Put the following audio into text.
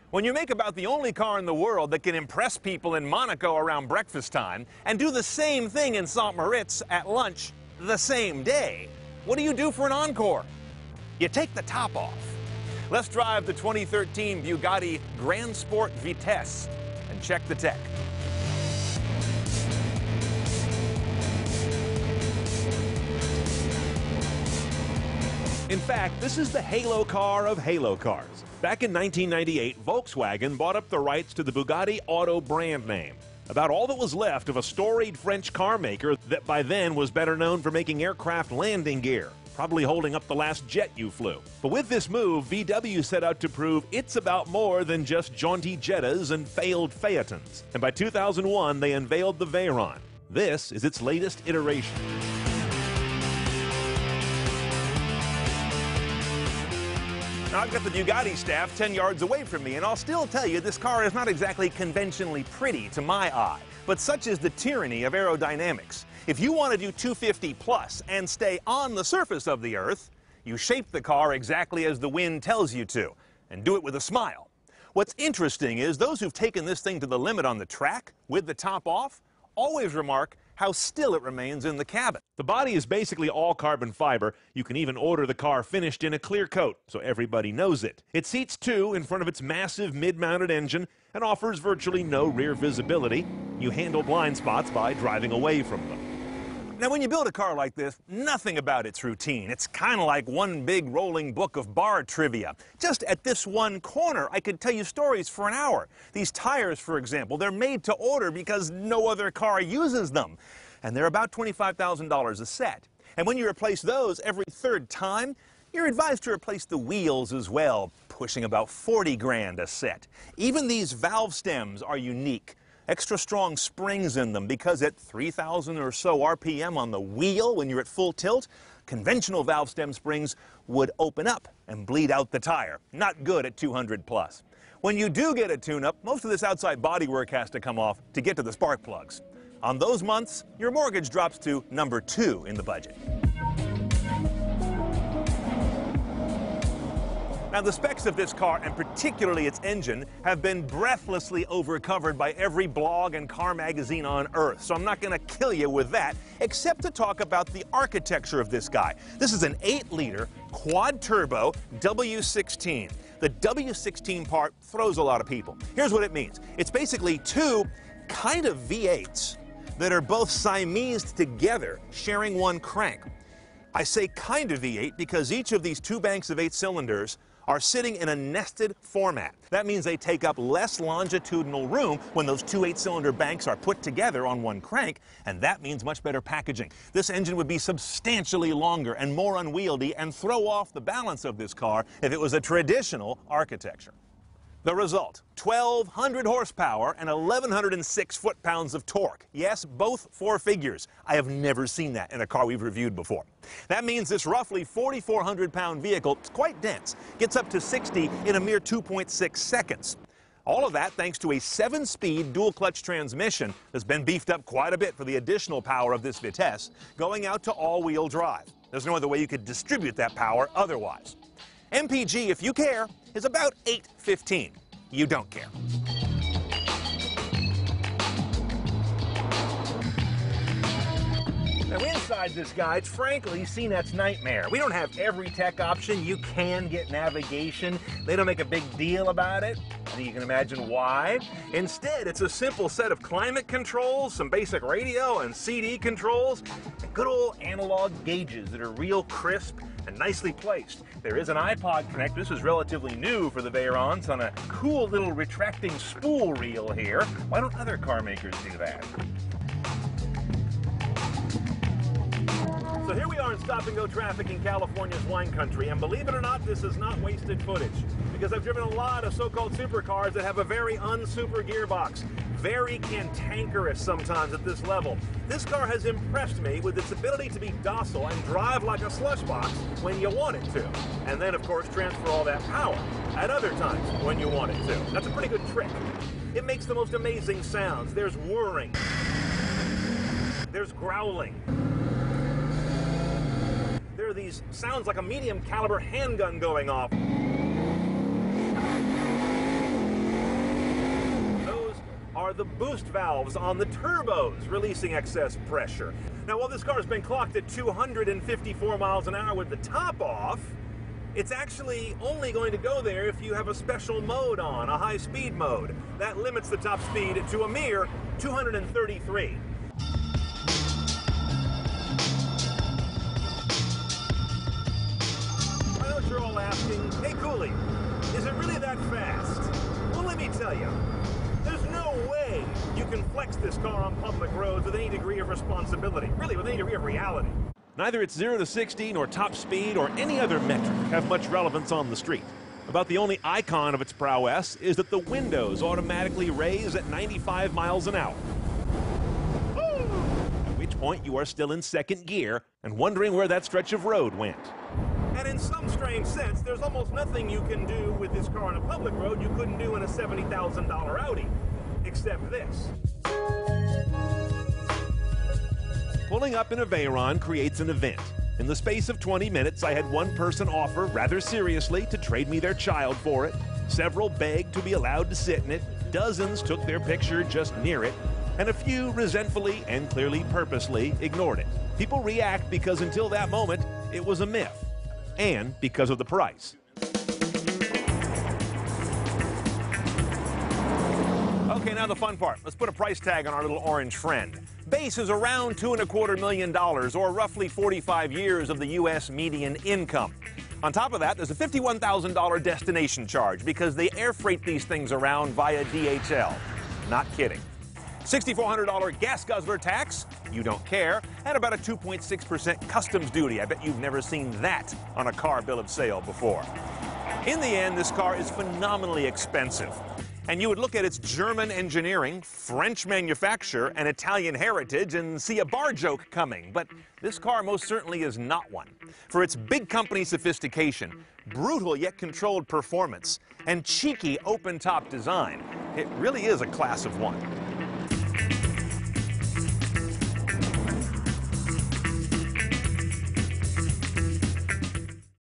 When you make about the only car in the world that can impress people in Monaco around breakfast time and do the same thing in St. Moritz at lunch the same day, what do you do for an encore? You take the top off. Let's drive the 2013 Bugatti Grand Sport Vitesse and check the tech. In fact, this is the halo car of halo cars. Back in 1998, Volkswagen bought up the rights to the Bugatti Auto brand name. About all that was left of a storied French car maker that by then was better known for making aircraft landing gear, probably holding up the last jet you flew. But with this move, VW set out to prove it's about more than just jaunty Jettas and failed Phaetons. And by 2001, they unveiled the Veyron. This is its latest iteration. Now, I've got the Bugatti staff 10 yards away from me, and I'll still tell you this car is not exactly conventionally pretty to my eye. But such is the tyranny of aerodynamics. If you want to do 250 plus and stay on the surface of the earth, you shape the car exactly as the wind tells you to, and do it with a smile. What's interesting is those who've taken this thing to the limit on the track, with the top off, always remark how still it remains in the cabin. The body is basically all carbon fiber. You can even order the car finished in a clear coat, so everybody knows it. It seats two in front of its massive mid-mounted engine and offers virtually no rear visibility. You handle blind spots by driving away from them. Now, when you build a car like this, nothing about it's routine. It's kind of like one big rolling book of bar trivia. Just at this one corner, I could tell you stories for an hour. These tires, for example, they're made to order because no other car uses them. And they're about $25,000 a set. And when you replace those every third time, you're advised to replace the wheels as well, pushing about 40 grand a set. Even these valve stems are unique. Extra strong springs in them because at 3,000 or so RPM on the wheel when you're at full tilt, conventional valve stem springs would open up and bleed out the tire. Not good at 200 plus. When you do get a tune-up, most of this outside bodywork has to come off to get to the spark plugs. On those months, your mortgage drops to number 2 in the budget. Now, the specs of this car, and particularly its engine, have been breathlessly overcovered by every blog and car magazine on Earth, so I'm not going to kill you with that, except to talk about the architecture of this guy. This is an 8-liter quad-turbo W16. The W16 part throws a lot of people. Here's what it means. It's basically two kind of V8s that are both Siamesed together, sharing one crank. I say kind of V8 because each of these two banks of 8 cylinders are sitting in a nested format. That means they take up less longitudinal room when those two 8-cylinder banks are put together on one crank, and that means much better packaging. This engine would be substantially longer and more unwieldy and throw off the balance of this car if it was a traditional architecture. The result, 1,200 horsepower and 1,106 foot-pounds of torque. Yes, both 4 figures. I have never seen that in a car we've reviewed before. That means this roughly 4,400-pound vehicle is quite dense, gets up to 60 in a mere 2.6 seconds. All of that thanks to a 7-speed dual-clutch transmission that's been beefed up quite a bit for the additional power of this Vitesse, going out to all-wheel drive. There's no other way you could distribute that power otherwise. MPG, if you care, is about 815. You don't care. Now, inside this guy, it's frankly CNET's nightmare. We don't have every tech option. You can get navigation. They don't make a big deal about it. I think you can imagine why. Instead, it's a simple set of climate controls, some basic radio and CD controls, and good old analog gauges that are real crisp and nicely placed. There is an iPod connector. This is relatively new for the Veyrons on a cool little retracting spool reel here. Why don't other car makers do that? So here we are in stop-and-go traffic in California's wine country, and believe it or not, this is not wasted footage, because I've driven a lot of so-called supercars that have a very unsuper gearbox. Very cantankerous sometimes at this level. This car has impressed me with its ability to be docile and drive like a slush box when you want it to. And then, of course, transfer all that power at other times when you want it to. That's a pretty good trick. It makes the most amazing sounds. There's whirring. There's growling. There are these sounds like a medium caliber handgun going off. are the boost valves on the turbos, releasing excess pressure. Now, while this car has been clocked at 254 miles an hour with the top off, it's actually only going to go there if you have a special mode on, a high-speed mode. That limits the top speed to a mere 233. I know what you're all asking, hey Cooley, is it really that fast? Well, let me tell you, there's no way you can flex this car on public roads with any degree of responsibility, really with any degree of reality. Neither its 0 to 60 nor top speed or any other metric have much relevance on the street. About the only icon of its prowess is that the windows automatically raise at 95 miles an hour. At which point you are still in second gear and wondering where that stretch of road went. And in some strange sense, there's almost nothing you can do with this car on a public road you couldn't do in a $70,000 Audi, except this. Pulling up in a Veyron creates an event. In the space of 20 minutes, I had one person offer rather seriously to trade me their child for it. Several begged to be allowed to sit in it. Dozens took their picture just near it. And a few resentfully and clearly purposely ignored it. People react because until that moment, it was a myth. And because of the price. Okay, now the fun part. Let's put a price tag on our little orange friend. Base is around $2.25 million, or roughly 45 years of the U.S. median income. On top of that, there's a $51,000 destination charge because they air freight these things around via DHL. Not kidding. $6,400 gas guzzler tax, you don't care, and about a 2.6% customs duty. I bet you've never seen that on a car bill of sale before. In the end, this car is phenomenally expensive. And you would look at its German engineering, French manufacture, and Italian heritage and see a bar joke coming. But this car most certainly is not one. For its big company sophistication, brutal yet controlled performance, and cheeky open-top design, it really is a class of one.